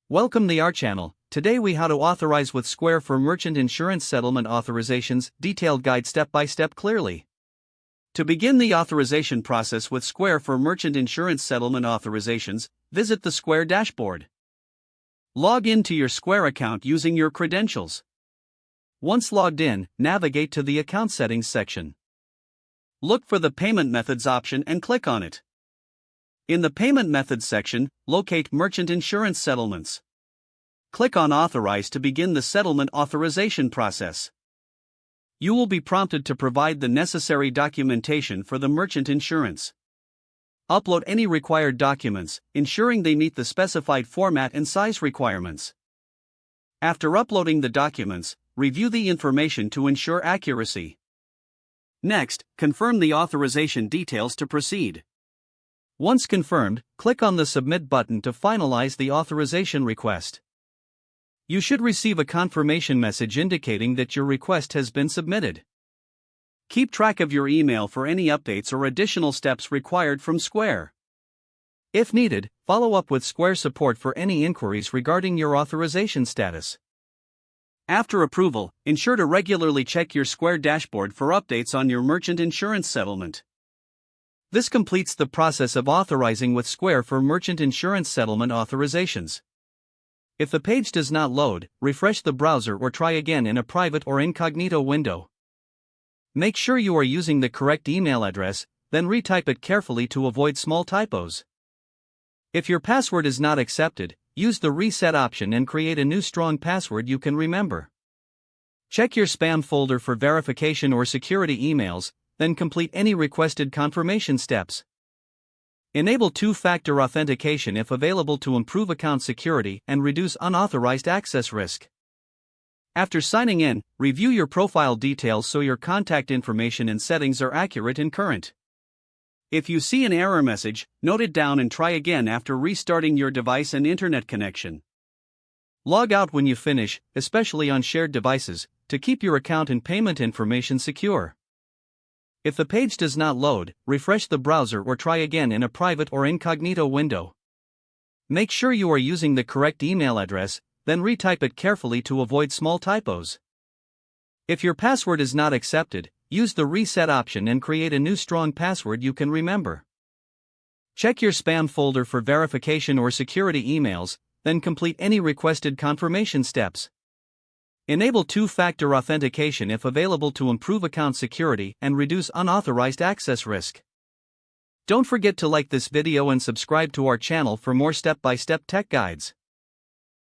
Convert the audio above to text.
Welcome to our channel. Today we how to authorize with Square for merchant insurance settlement authorizations, detailed guide step by step clearly. To begin the authorization process with Square for merchant insurance settlement authorizations, visit the Square dashboard. Log in to your Square account using your credentials. Once logged in, navigate to the account settings section. Look for the payment methods option and click on it. In the Payment Methods section, locate Merchant Insurance Settlements. Click on Authorize to begin the settlement authorization process. You will be prompted to provide the necessary documentation for the merchant insurance. Upload any required documents, ensuring they meet the specified format and size requirements. After uploading the documents, review the information to ensure accuracy. Next, confirm the authorization details to proceed. Once confirmed, click on the Submit button to finalize the authorization request. You should receive a confirmation message indicating that your request has been submitted. Keep track of your email for any updates or additional steps required from Square. If needed, follow up with Square support for any inquiries regarding your authorization status. After approval, ensure to regularly check your Square dashboard for updates on your merchant insurance settlement. This completes the process of authorizing with Square for merchant insurance settlement authorizations. If the page does not load, refresh the browser or try again in a private or incognito window. Make sure you are using the correct email address, then retype it carefully to avoid small typos. If your password is not accepted, use the reset option and create a new strong password you can remember. Check your spam folder for verification or security emails, then complete any requested confirmation steps. Enable two-factor authentication if available to improve account security and reduce unauthorized access risk. After signing in, review your profile details so your contact information and settings are accurate and current. If you see an error message, note it down and try again after restarting your device and internet connection. Log out when you finish, especially on shared devices, to keep your account and payment information secure. If the page does not load, refresh the browser or try again in a private or incognito window. Make sure you are using the correct email address, then retype it carefully to avoid small typos. If your password is not accepted, use the reset option and create a new strong password you can remember. Check your spam folder for verification or security emails, then complete any requested confirmation steps. Enable two-factor authentication if available to improve account security and reduce unauthorized access risk. Don't forget to like this video and subscribe to our channel for more step-by-step tech guides.